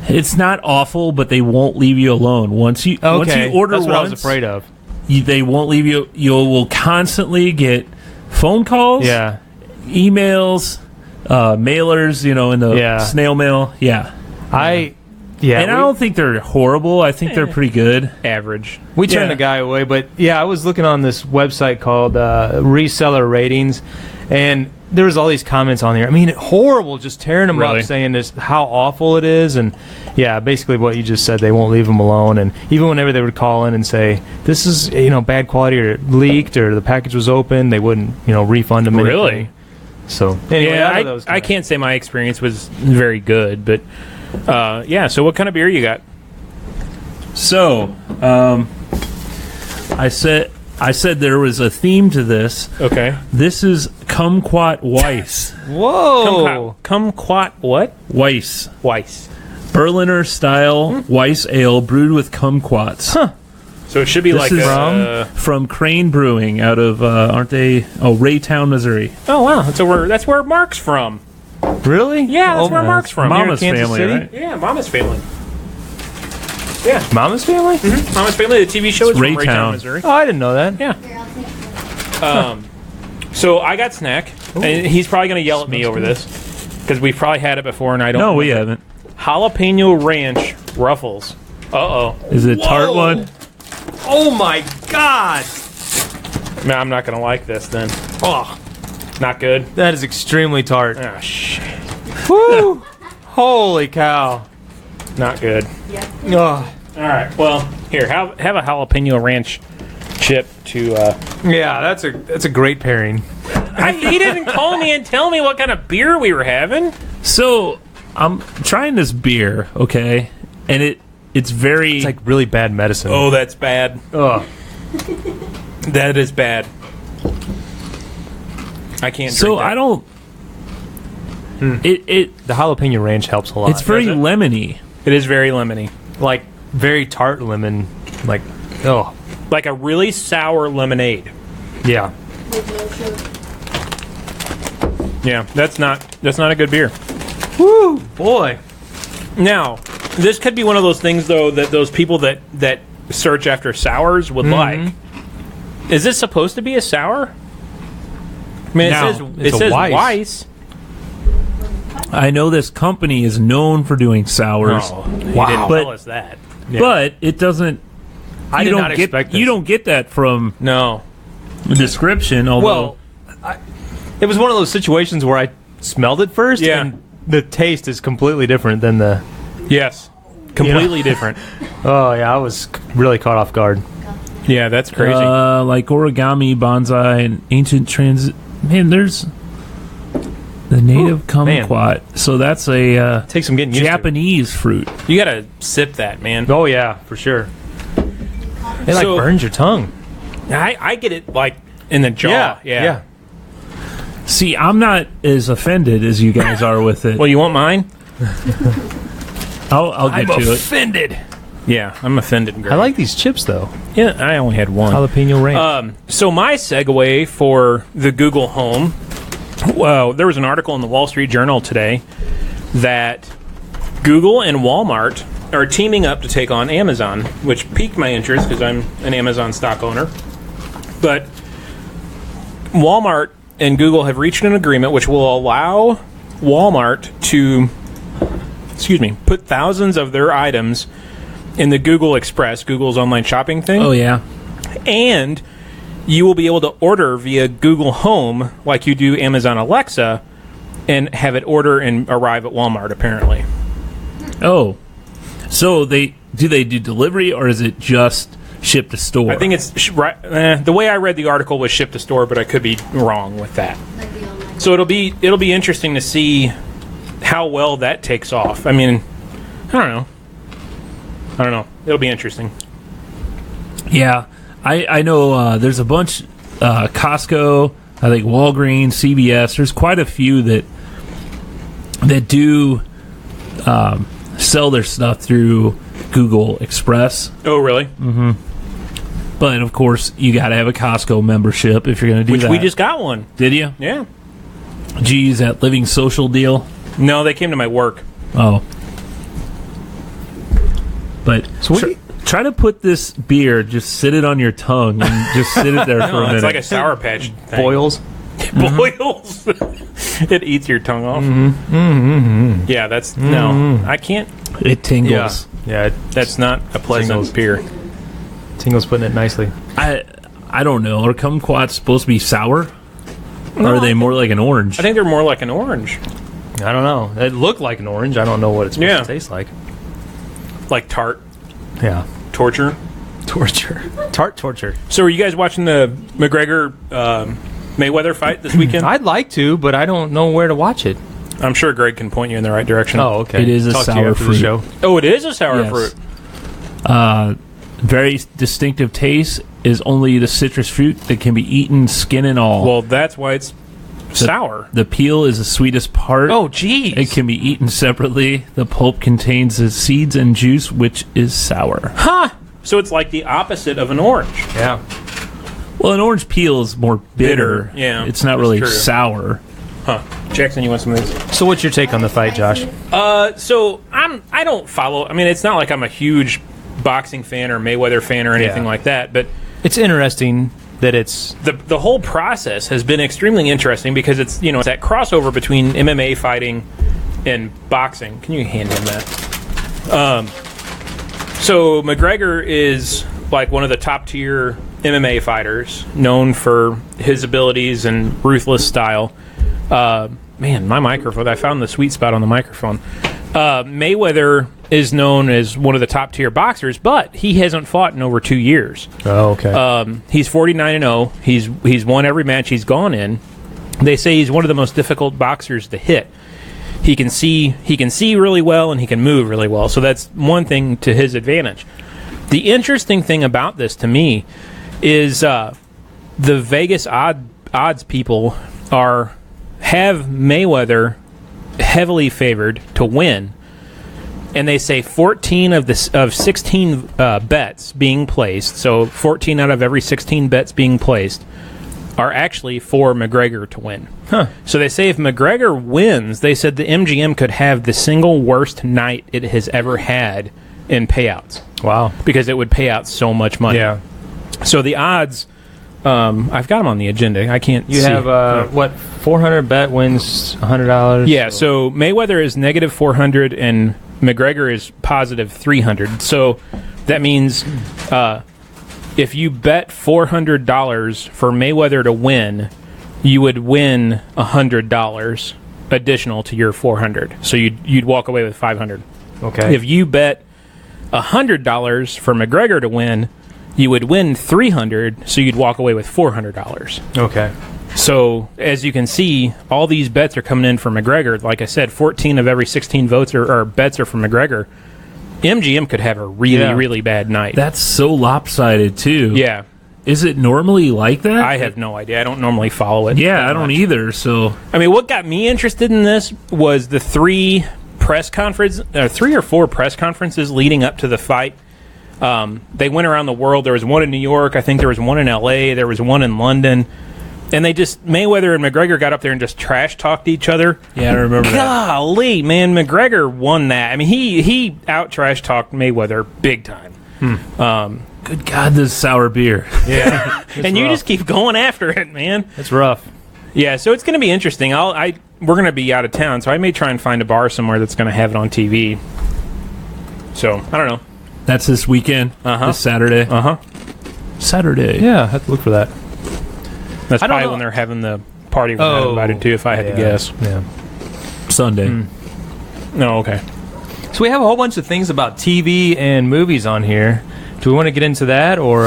It's not awful, but they won't leave you alone. Once you order that's what I was afraid of. They won't leave you. You will constantly get phone calls, emails, mailers, in the snail mail. Yeah. And I don't think they're horrible. I think they're pretty good. Average. We turned the guy away, but I was looking on this website called Reseller Ratings, and there was all these comments on there. I mean, horrible, just tearing them up, saying this how awful it is, and basically what you just said. They won't leave them alone, and even whenever they would call in and say this is bad quality or it leaked or the package was open, they wouldn't refund them. Really? Anything. So anyway, I can't say my experience was very good, but so what kind of beer you got? So, I said there was a theme to this. Okay. This is Kumquat Weiss. Whoa. Kumquat what? Weiss. Berliner style Weiss ale brewed with kumquats. Huh. So it should be from Crane Brewing out of Raytown, Missouri. Oh wow, that's where Mark's from. Really? Yeah, that's where Mark's from. Mama's family, right? Yeah, Mama's family. Yeah, Mama's family. Mm-hmm. Mama's family. The TV show is from Raytown, Missouri. Oh, I didn't know that. Yeah. So I got snack, and he's probably going to yell at me over this because we've probably had it before, and I don't. No, we haven't. Jalapeno Ranch Ruffles. Is it a tart one? Oh my God! Man, I'm not gonna like this then. Oh, not good. That is extremely tart. Oh shit! Woo! Holy cow! Not good. Yeah. Oh. All right. Well, here, have a jalapeno ranch chip to. Yeah, that's a great pairing. He didn't call me and tell me what kind of beer we were having. So I'm trying this beer, okay, and it's like really bad medicine. Oh, that's bad. Ugh. That is bad. I can't. So drink that. I don't. The jalapeno ranch helps a lot. It's very lemony. It is very lemony. Like very tart lemon, like like a really sour lemonade. Yeah. Yeah, that's not a good beer. Woo, boy. Now, this could be one of those things though that those people that search after sours would like. Is this supposed to be a sour? I mean, it says Weiss. I know this company is known for doing sours. Oh, wow. Didn't tell us that. Yeah. But it doesn't. I did not expect this. You don't get that from the description. Although, it was one of those situations where I smelled it first, and the taste is completely different than the. Yes, completely different. Oh yeah, I was really caught off guard. Yeah, that's crazy. Like origami, bonsai, and ancient transit. Man, there's the native kumquat. So that's a takes some getting used Japanese fruit. You gotta sip that, man. Oh yeah, for sure. It like burns your tongue. I get it like in the jaw. Yeah. See, I'm not as offended as you guys are with it. Well, you want mine? I'll get I'm to offended. Yeah, I'm offended. Greg. I like these chips though. Yeah, I only had one. Jalapeno ranch. So my segue for the Google Home. Well, there was an article in the Wall Street Journal today that Google and Walmart are teaming up to take on Amazon, which piqued my interest because I'm an Amazon stock owner. But Walmart and Google have reached an agreement which will allow Walmart to, put thousands of their items in the Google Express, Google's online shopping thing. Oh, yeah. And you will be able to order via Google Home like you do Amazon Alexa and have it order and arrive at Walmart, apparently. Oh. So do they do delivery or is it just ship to store? I think it's the way I read the article was ship to store, but I could be wrong with that. So it'll be interesting to see how well that takes off. I mean, I don't know. It'll be interesting. Yeah, I know there's a bunch, Costco, I think Walgreens, CVS, there's quite a few that do sell their stuff through Google Express. Oh, really? Mm-hmm. But, of course, you got to have a Costco membership if you're going to do that. Which we just got one. Did you? Yeah. Geez, that Living Social deal? No, they came to my work. Oh. But try to put this beer, just sit it on your tongue and just sit it there for a minute. It's like a Sour Patch thing. Boils. Boils. It eats your tongue off. Mm-hmm. Mm-hmm. Yeah, that's... No, I can't... It tingles. Yeah, that's not a pleasant beer. Tingle's putting it nicely. I don't know. Are kumquats supposed to be sour? Or are they more like an orange? I think they're more like an orange. I don't know. It looked like an orange. I don't know what it's supposed to taste like. Like tart. Yeah. Torture. Tart torture. So are you guys watching the McGregor Mayweather fight this weekend? I'd like to, but I don't know where to watch it. I'm sure Greg can point you in the right direction. Oh, okay. It is a sour fruit. Show. Oh, it is a sour fruit. Very distinctive taste is only the citrus fruit that can be eaten, skin and all. Well, that's why it's sour. The peel is the sweetest part. Oh, geez. It can be eaten separately. The pulp contains the seeds and juice, which is sour. Huh. So it's like the opposite of an orange. Yeah. Well, an orange peel is more bitter. Yeah. It's not really sour. Huh. Jackson, you want some of these? So what's your take on the fight, Josh? So I don't follow. I mean, it's not like I'm a huge boxing fan or Mayweather fan or anything like that, but it's interesting that it's the whole process has been extremely interesting because it's it's that crossover between MMA fighting and boxing. Can you hand him that? So McGregor is like one of the top tier MMA fighters, known for his abilities and ruthless style. Man, my microphone! I found the sweet spot on the microphone. Mayweather is known as one of the top tier boxers, but he hasn't fought in over 2 years. Oh, okay. He's 49-0. He's won every match he's gone in. They say he's one of the most difficult boxers to hit. He can see really well and he can move really well. So that's one thing to his advantage. The interesting thing about this to me is the Vegas odds people have Mayweather heavily favored to win. and they say 14 of 16 bets being placed, so 14 out of every 16 bets being placed are actually for McGregor to win. Huh. So they say if McGregor wins, they said the MGM could have the single worst night it has ever had in payouts. Wow. Because it would pay out so much money. Yeah. So the odds, I've got them on the agenda. I can't see. You have, what, 400 bet wins $100? Yeah, so Mayweather is negative 400 and McGregor is positive 300. So that means if you bet $400 for Mayweather to win, you would win $100 additional to your 400. So you'd walk away with 500. Okay. If you bet $100 for McGregor to win, you would win 300, so you'd walk away with $400. Okay. So, as you can see, all these bets are coming in for McGregor. Like I said, 14 of every 16 votes or bets are for McGregor. MGM could have a really bad night. That's so lopsided, too. Yeah. Is it normally like that? I have no idea. I don't normally follow it. Yeah, I don't either, so... I mean, what got me interested in this was the 3 or 4 press conferences leading up to the fight. They went around the world. There was one in New York. I think there was one in L.A. There was one in London. And Mayweather and McGregor got up there and just trash-talked each other. Yeah, I remember that. Golly, man, McGregor won that. I mean, he out-trash-talked Mayweather big time. Good God, this sour beer. Yeah. And you just keep going after it, man. It's rough. Yeah, so it's going to be interesting. We're going to be out of town, so I may try and find a bar somewhere that's going to have it on TV. So, I don't know. That's this weekend, this Saturday. Saturday. Yeah, I have to look for that. That's probably when they're having the party when I'm invited to, if I had to guess. Yeah. Sunday. No, okay. So we have a whole bunch of things about TV and movies on here. Do we want to get into that, or...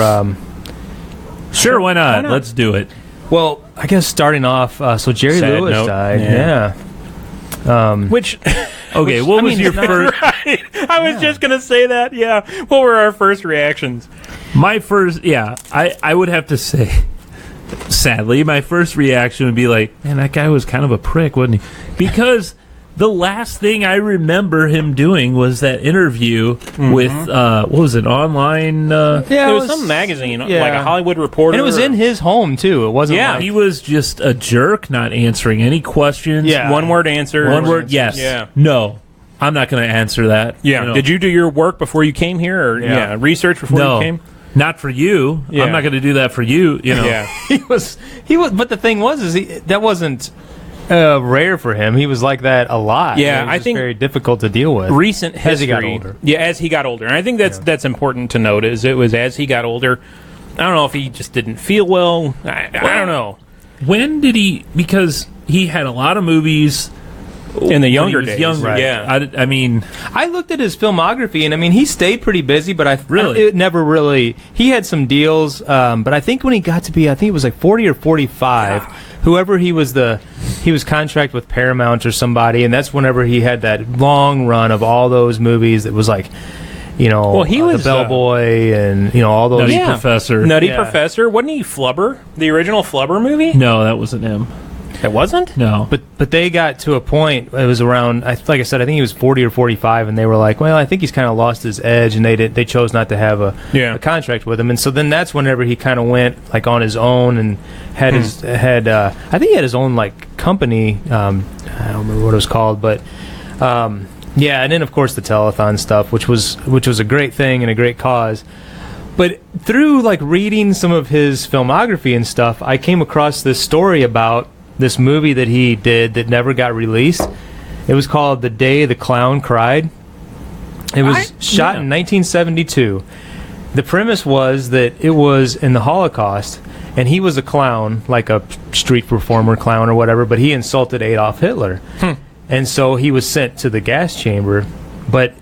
Sure, why not? Let's do it. Well, I guess starting off, so Jerry Sad Lewis note. died. Yeah. Which... Okay, what was your first... Right. I was just going to say that, yeah. What were our first reactions? My first... Yeah, I would have to say... Sadly, my first reaction would be like, man, that guy was kind of a prick, wasn't he? Because the last thing I remember him doing was that interview with, what was it, online? It was some magazine, like a Hollywood Reporter. And it was in his home, too. It wasn't like... He was just a jerk, not answering any questions. Yeah. One-word answer. One word, yes. Yeah. No. I'm not going to answer that. Yeah. You know. Did you do your work before you came here? Or research before you came? Not for you. Yeah. I'm not going to do that for you. You know. Yeah. He was. But the thing was, that wasn't rare for him. He was like that a lot. Yeah, I think very difficult to deal with. Recent history. As he got older. Yeah, as he got older. And I think that's important to note. Is it was as he got older. I don't know if he just didn't feel well. I don't know. When did he? Because he had a lot of movies. In the younger days. Right. Yeah. I mean... I looked at his filmography, and I mean, he stayed pretty busy, but it never really... He had some deals, but I think when he got to be, I think it was like 40 or 45, whoever he was contract with Paramount or somebody, and that's whenever he had that long run of all those movies that was like... You know, he was the Bellboy and, all those... Nutty Professor. Nutty Professor. Wasn't he Flubber? The original Flubber movie? No, that wasn't him. It wasn't? No. But they got to a point, it was around, like I said, I think he was 40 or 45, and they were like, well, I think he's kind of lost his edge, and they chose not to have a contract with him. And so then that's whenever he kind of went like on his own and had I think he had his own like company, I don't remember what it was called, but and then of course the telethon stuff, which was a great thing and a great cause. But through like reading some of his filmography and stuff, I came across this story about this movie that he did that never got released. It was called The Day the Clown Cried. It was shot in 1972. The premise was that it was in the Holocaust, and he was a clown, like a street performer clown or whatever, but he insulted Adolf Hitler. And so he was sent to the gas chamber. But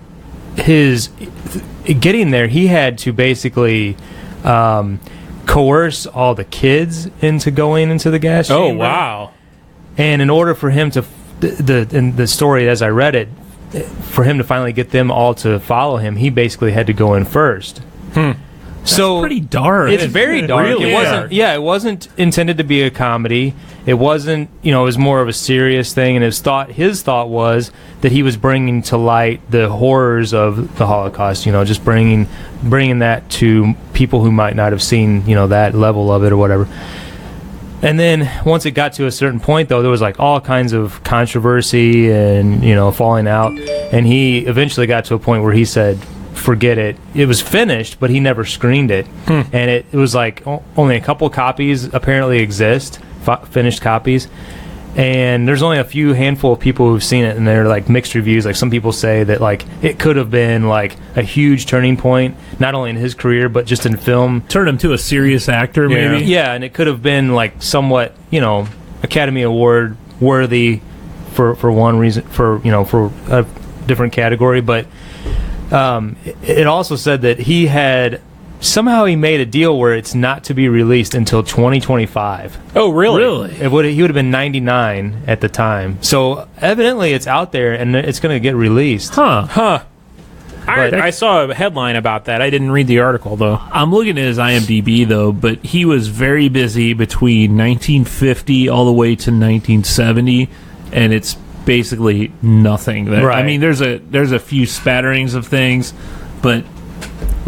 getting there, he had to basically... coerce all the kids into going into the gas chamber. Oh, wow. And in order for him to, in the story as I read it, for him to finally get them all to follow him, he basically had to go in first. So pretty dark. It's very dark. Really? It wasn't intended to be a comedy. It wasn't, it was more of a serious thing. And his thought was that he was bringing to light the horrors of the Holocaust. Just bringing that to people who might not have seen, that level of it or whatever. And then once it got to a certain point, though, there was like all kinds of controversy and falling out. And he eventually got to a point where he said, forget it. It was finished, but he never screened it. And it was like only a couple copies apparently exist, finished copies. And there's only a few handful of people who've seen it, and they're like mixed reviews. Like some people say that like it could have been like a huge turning point, not only in his career but just in film. Turned him to a serious actor, maybe. Yeah, and it could have been like somewhat, Academy Award worthy for one reason, for a different category. But it also said that he made a deal where it's not to be released until 2025. Oh, really? He would have been 99 at the time. So evidently it's out there and it's going to get released. Huh. I saw a headline about that. I didn't read the article, though. I'm looking at his IMDb, though, but he was very busy between 1950 all the way to 1970, and it's basically nothing. Right. I mean, there's a few spatterings of things, but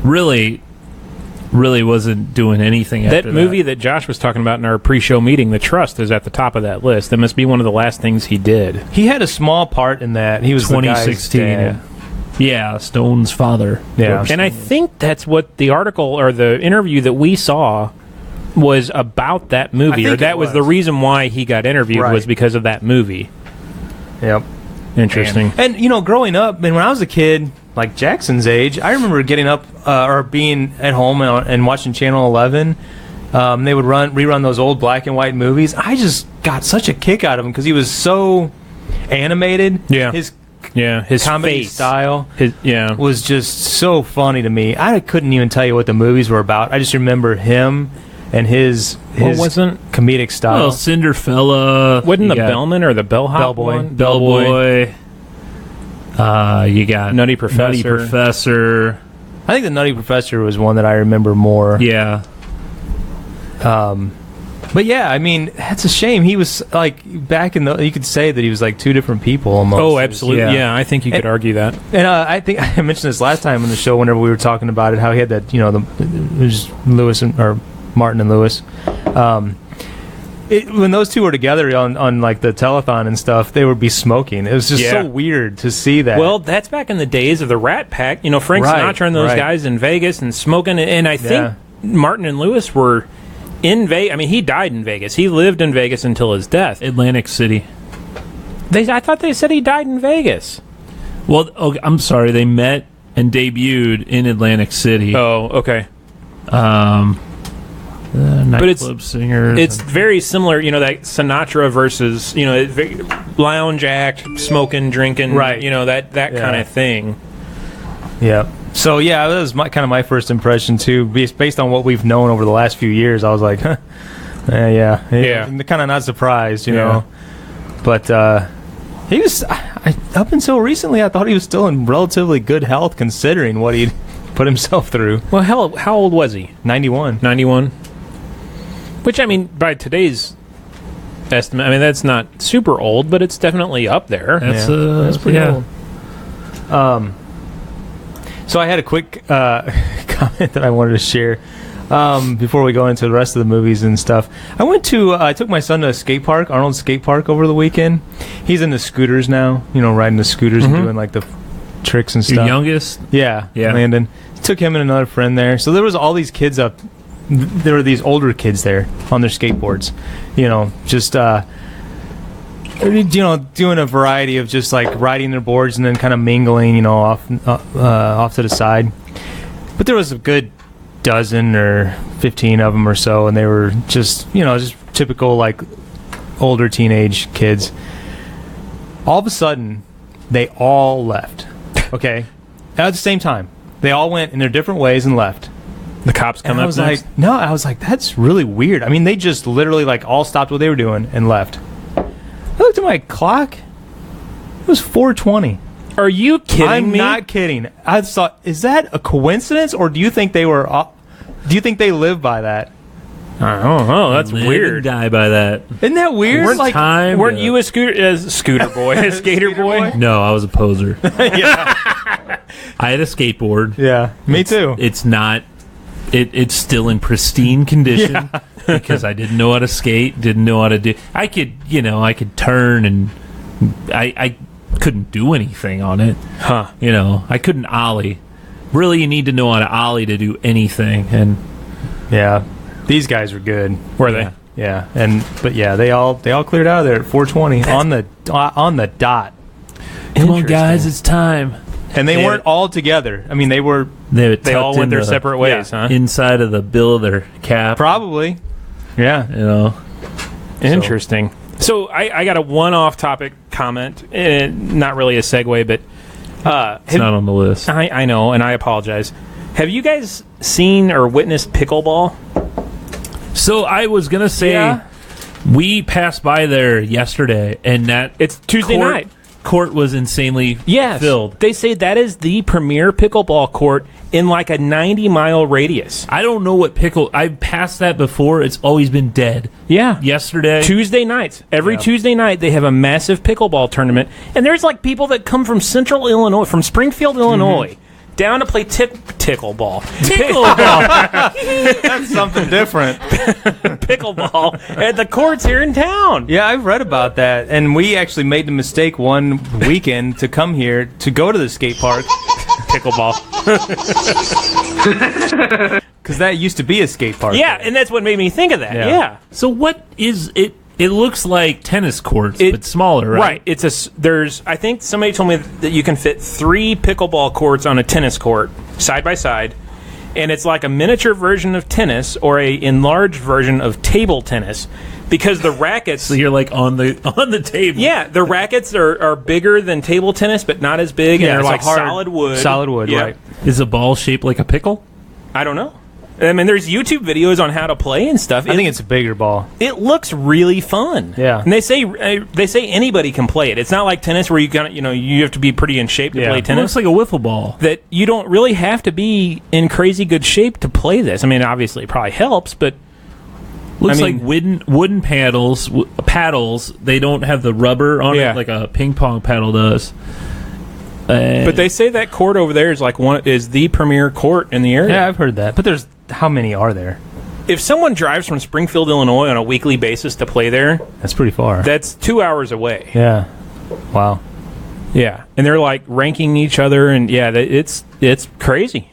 really wasn't doing anything after that. That movie that Josh was talking about in our pre-show meeting, The Trust, is at the top of that list. That must be one of the last things he did. He had a small part in that. He was 2016. Yeah, Stone's father. Yeah. And I think that's what the article or the interview that we saw was about that movie. Or that was the reason why he got interviewed was because of that movie. Yep. Interesting. And growing up, when I was a kid, like Jackson's age, I remember getting up or being at home and watching Channel 11. They would rerun those old black and white movies. I just got such a kick out of him because he was so animated. Yeah. His comedy face. style was was just so funny to me. I couldn't even tell you what the movies were about. I just remember him and his comedic style. Well, Cinderfella. Wasn't the Bellman or the Bellhop one? Bellboy. You got Nutty Professor. I think the Nutty Professor was one that I remember more. Yeah. But yeah, I mean, that's a shame. He was like back in you could say that he was like two different people almost. Oh, absolutely. Yeah, I think you could argue that. And I think I mentioned this last time on the show whenever we were talking about it, how he had that, it was Lewis or Martin and Lewis. When those two were together on like the telethon and stuff, they would be smoking. It was just so weird to see that. Well, that's back in the days of the Rat Pack. Frank Sinatra and those guys in Vegas and smoking. And I think Martin and Lewis were in Vegas. I mean, he died in Vegas. He lived in Vegas until his death. Atlantic City. I thought they said he died in Vegas. Well, okay, I'm sorry. They met and debuted in Atlantic City. Oh, okay. Nightclub singers. It's very similar, that Sinatra versus, lounge act, smoking, drinking, that kind of thing. Yeah. So, that was kind of my first impression, too. Based on what we've known over the last few years, I was like, huh, yeah. I'm kind of not surprised, you know. But he was, up until recently, I thought he was still in relatively good health considering what he'd put himself through. Well, how old was he? 91. 91? Which, I mean, by today's estimate, I mean, that's not super old, but it's definitely up there. That's pretty old. So I had a quick comment that I wanted to share before we go into the rest of the movies and stuff. I took my son to a skate park, Arnold Skate Park, over the weekend. He's into scooters now, riding the scooters and doing like the tricks and stuff. Your youngest? Yeah. Landon. Took him and another friend there. So there was all these kids up. There were these older kids there on their skateboards, just doing a variety of just like riding their boards and then kind of mingling, off to the side. But there was a good dozen or 15 of them or so, and they were just typical like older teenage kids. All of a sudden, they all left. Okay, at the same time, they all went in their different ways and left. The cops come up next? I was like, that's really weird. I mean, they just literally like all stopped what they were doing and left. I looked at my clock. It was 4:20. Are you kidding me? I'm not kidding. I thought, is that a coincidence, or do you think they were Do you think they live by that? I don't know. That's Live weird. and die by that. Isn't that weird? Weren't you a scooter boy, a skater boy? No, I was a poser. Yeah. I had a skateboard. Yeah, me too. It's not. It's still in pristine condition because I didn't know how to skate. Didn't know how to do. I could turn, and I couldn't do anything on it. Huh? I couldn't ollie. Really, you need to know how to ollie to do anything. And yeah, these guys were good. Were they? Yeah, but they all cleared out of there at 4:20 on the dot. Come on, guys, it's time. And they weren't all together. I mean, they all went their separate ways, huh? Inside of the bill of their cap. Probably. Yeah. Interesting. So I got a one-off topic comment. Not really a segue, but it's not on the list. I know, and I apologize. Have you guys seen or witnessed pickleball? So I was gonna say, we passed by there yesterday, and it's Tuesday night. Court was insanely filled. They say that is the premier pickleball court in like a 90-mile radius. I don't know what I've passed that before. It's always been dead. Yeah. Yesterday. Tuesday nights. Every Tuesday night they have a massive pickleball tournament. And there's like people that come from central Illinois, from Springfield, Illinois, down to play tickleball. Pickleball. That's something different. Pickleball at the courts here in town. Yeah, I've read about that. And we actually made the mistake one weekend to come here to go to the skate park. Pickleball. Because that used to be a skate park. Yeah, and that's what made me think of that. Yeah. So what is it? It looks like tennis courts, but smaller, right? Right. I think somebody told me that you can fit 3 pickleball courts on a tennis court side by side, and it's like a miniature version of tennis or a enlarged version of table tennis, because the rackets. So you're like on the table. Yeah, the rackets are bigger than table tennis, but not as big. Yeah, and they're like hard, solid wood. Solid wood, right? Is a ball shaped like a pickle? I don't know. I mean, there's YouTube videos on how to play and stuff. I think it's a bigger ball. It looks really fun. Yeah, and they say anybody can play it. It's not like tennis where you have to be pretty in shape to play tennis. It looks like a wiffle ball. That you don't really have to be in crazy good shape to play this. I mean, obviously it probably helps, but looks like wooden paddles. They don't have the rubber on it like a ping pong paddle does. But they say that court over there is the premier court in the area. Yeah, I've heard that. But how many are there? If someone drives from Springfield, Illinois on a weekly basis to play there, that's pretty far. That's 2 hours away. Yeah. Wow. Yeah, and they're like ranking each other, and it's crazy.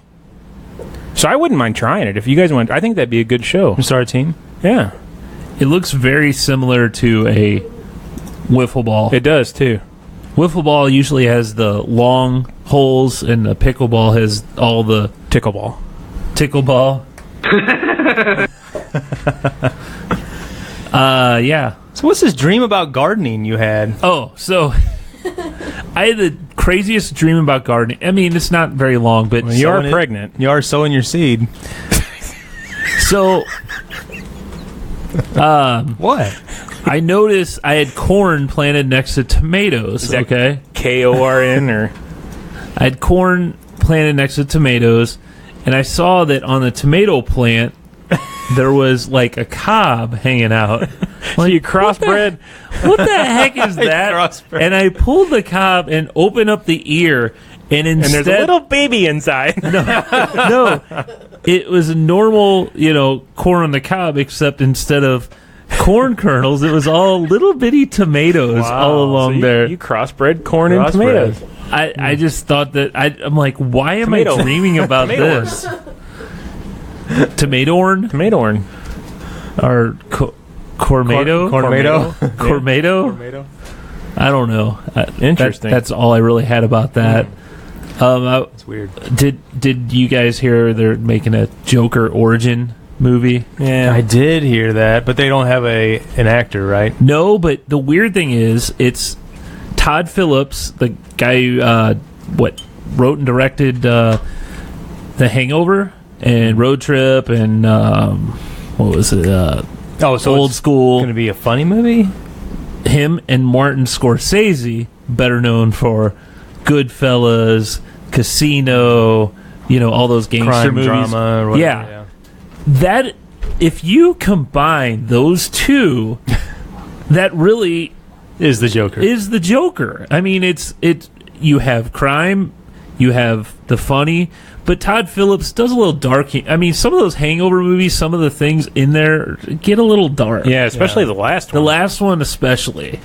So I wouldn't mind trying it if you guys want. I think that'd be a good show. Start a team. Yeah. It looks very similar to a wiffle ball. It does too. Wiffle ball usually has the long holes, and the pickleball has all the tickleball. Yeah. So what's this dream about gardening you had? Oh, so I had the craziest dream about gardening. I mean, it's not very long, but you are pregnant. You are sowing your seed. So, what? I noticed I had corn planted next to tomatoes. Is that okay, KORN or? I had corn planted next to tomatoes, and I saw that on the tomato plant there was like a cob hanging out. Like, you crossbred? What the heck is that? And I pulled the cob and opened up the ear, and instead, and there's a little baby inside. No, it was a normal, corn on the cob, except instead of corn kernels, it was all little bitty tomatoes all along there. You crossbred corn and tomatoes. I just thought that I'm like, why am I dreaming about this? Tomato-orn? Tomato-orn. Or cormato? Cormato? I don't know. Interesting. That's all I really had about that. That's weird. Did you guys hear they're making a Joker origin movie? Yeah, I did hear that, but they don't have an actor, right? No, but the weird thing is, it's Todd Phillips, the guy who wrote and directed The Hangover and Road Trip and what was it? So Old School. Going to be a funny movie. Him and Martin Scorsese, better known for Goodfellas, Casino, all those gangster crime movies. Drama. Or whatever, yeah. that if you combine those two, that really is the Joker. I mean, it's you have crime, you have the funny, but Todd Phillips does a little dark. I mean, some of those Hangover movies, some of the things in there get a little dark. Yeah, especially the last one. The last one especially.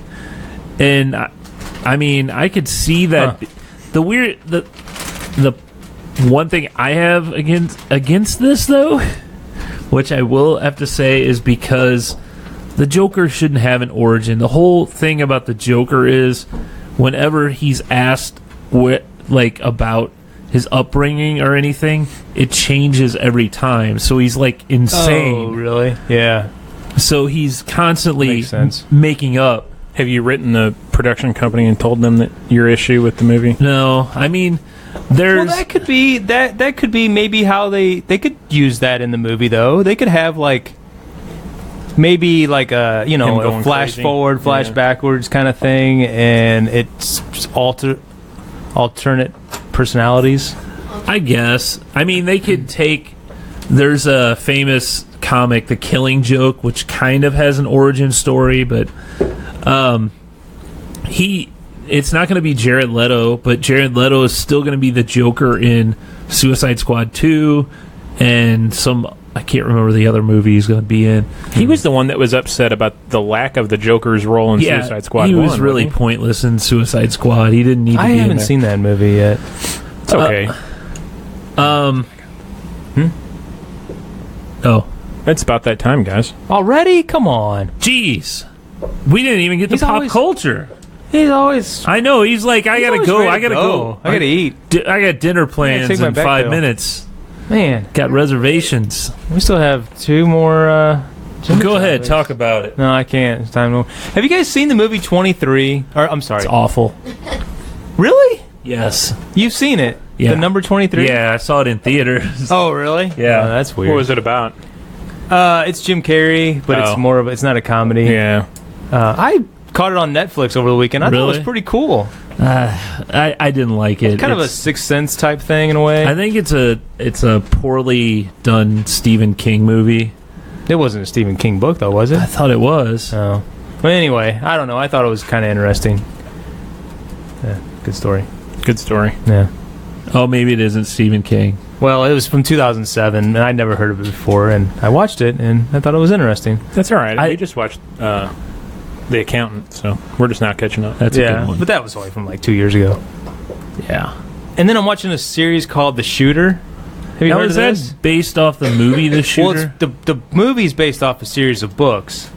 And I mean, I could see that the one thing I have against this though, which I will have to say, is because the Joker shouldn't have an origin. The whole thing about the Joker is whenever he's asked about his upbringing or anything, it changes every time. So he's like insane. Oh, really? Yeah. So he's constantly making up. Have you written the production company and told them that your issue with the movie? No, I mean, there's... Well, that could be maybe how they could use that in the movie, though. They could have, maybe like a, a flash crazy. Forward, flash backwards kind of thing, and it's alternate personalities. I guess. I mean, they could take... There's a famous comic, The Killing Joke, which kind of has an origin story, but... it's not going to be Jared Leto, but Jared Leto is still going to be the Joker in Suicide Squad 2 and I can't remember the other movie he's going to be in. He was the one that was upset about the lack of the Joker's role in Suicide Squad 1. He was really pointless in Suicide Squad. He didn't need to be in there. I haven't seen that movie yet. It's okay. Oh. It's about that time, guys. Already? Come on. Jeez. We didn't even get to pop culture. He's always... I know. He's like, I gotta go. I gotta go. I gotta eat. I got dinner plans in 5 minutes. Man. Got reservations. We still have 2 more... Go ahead. Talk about it. No, I can't. It's time to... Have you guys seen the movie 23? Or, I'm sorry. It's awful. Really? Yes. You've seen it? Yeah. The number 23? Yeah, I saw it in theaters. Oh, really? Yeah. Oh, that's weird. What was it about? It's Jim Carrey, but it's not a comedy. Yeah. I caught it on Netflix over the weekend. I thought it was pretty cool. I didn't like it. It's kind of a Sixth Sense type thing in a way. I think it's a poorly done Stephen King movie. It wasn't a Stephen King book, though, was it? I thought it was. Oh. But anyway, I don't know. I thought it was kind of interesting. Yeah, good story. Good story. Yeah. Oh, maybe it isn't Stephen King. Well, it was from 2007, and I'd never heard of it before, and I watched it, and I thought it was interesting. That's all right. We just watched The Accountant, so we're just not catching up. That's a good one. But that was only from 2 years ago. Yeah. And then I'm watching a series called The Shooter. Have you heard of this? Based off the movie The Shooter? Well, the movie's based off a series of books.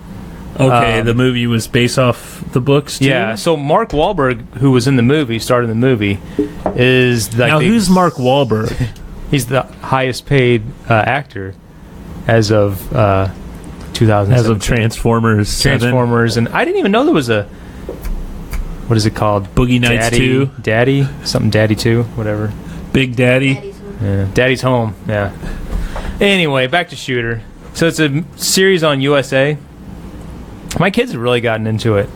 Okay, the movie was based off the books, too? Yeah, so Mark Wahlberg, who was in the movie, starred in the movie, is... Now, who's Mark Wahlberg? He's the highest paid actor as of 2007. As of Transformers 7. Transformers, and I didn't even know there was a... What is it called? Boogie Nights 2? Daddy? Something Daddy 2, whatever. Big Daddy? Daddy's Home, yeah. Anyway, back to Shooter. So it's a series on USA. My kids have really gotten into it.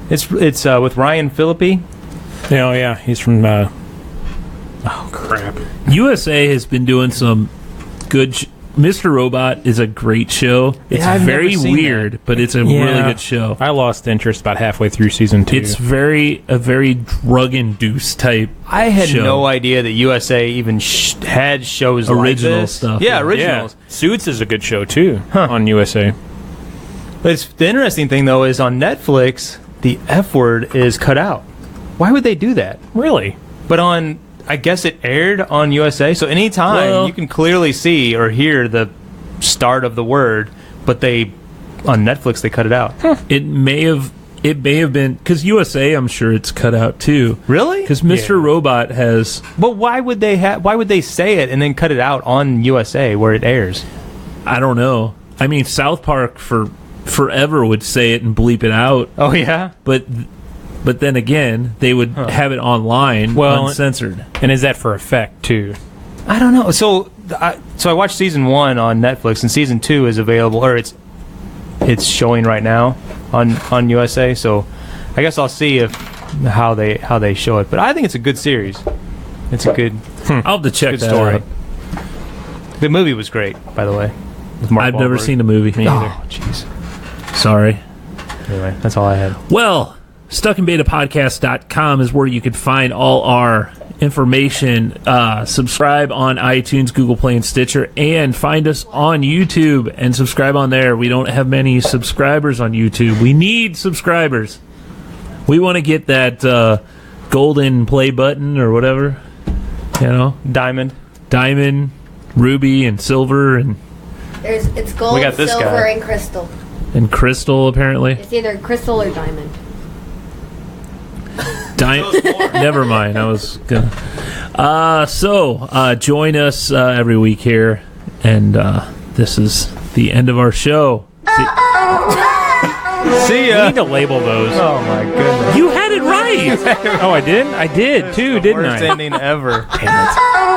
It's with Ryan Phillippe. Oh, yeah. He's from... oh, crap. USA has been doing some good... Mr. Robot is a great show. It's very weird, but it's a really good show. I lost interest about halfway through season 2. It's a very drug-induced type I had show. no idea that USA even had shows original like this. Stuff. Yeah, originals. Yeah. Suits is a good show, too, on USA. But the interesting thing, though, is on Netflix, the F word is cut out. Why would they do that? Really? But I guess it aired on USA, so anytime you can clearly see or hear the start of the word, but on Netflix they cut it out. It may have been because USA, I'm sure it's cut out too. Really? Because Mr. Robot has. But why would they say it and then cut it out on USA where it airs? I don't know. I mean, South Park forever would say it and bleep it out. Oh yeah, But then again, they would have it online, uncensored. And is that for effect, too? I don't know. So I watched season 1 on Netflix, and season 2 is available, or it's showing right now on USA. So I guess I'll see how they show it. But I think it's a good series. It's a good. I'll have to check that story. out. The movie was great, by the way. with Mark I've Wahlberg. never seen the movie. Me either. Oh, jeez. Sorry. Anyway, that's all I had. Well, stuckinbetapodcast.com is where you can find all our information. Subscribe on iTunes, Google Play, and Stitcher, and find us on YouTube and subscribe on there. We don't have many subscribers on YouTube. We need subscribers. We want to get that golden play button or whatever. You know? Diamond, ruby, and silver, and It's gold, We got this silver, guy. and crystal. crystal, apparently. It's either crystal or diamond. Never mind. I was gonna. Join us every week here, and this is the end of our show. See ya. We need to label those. Oh my goodness. You had it right. Oh, I did? I did too, didn't Worst I? ending ever. Damn it.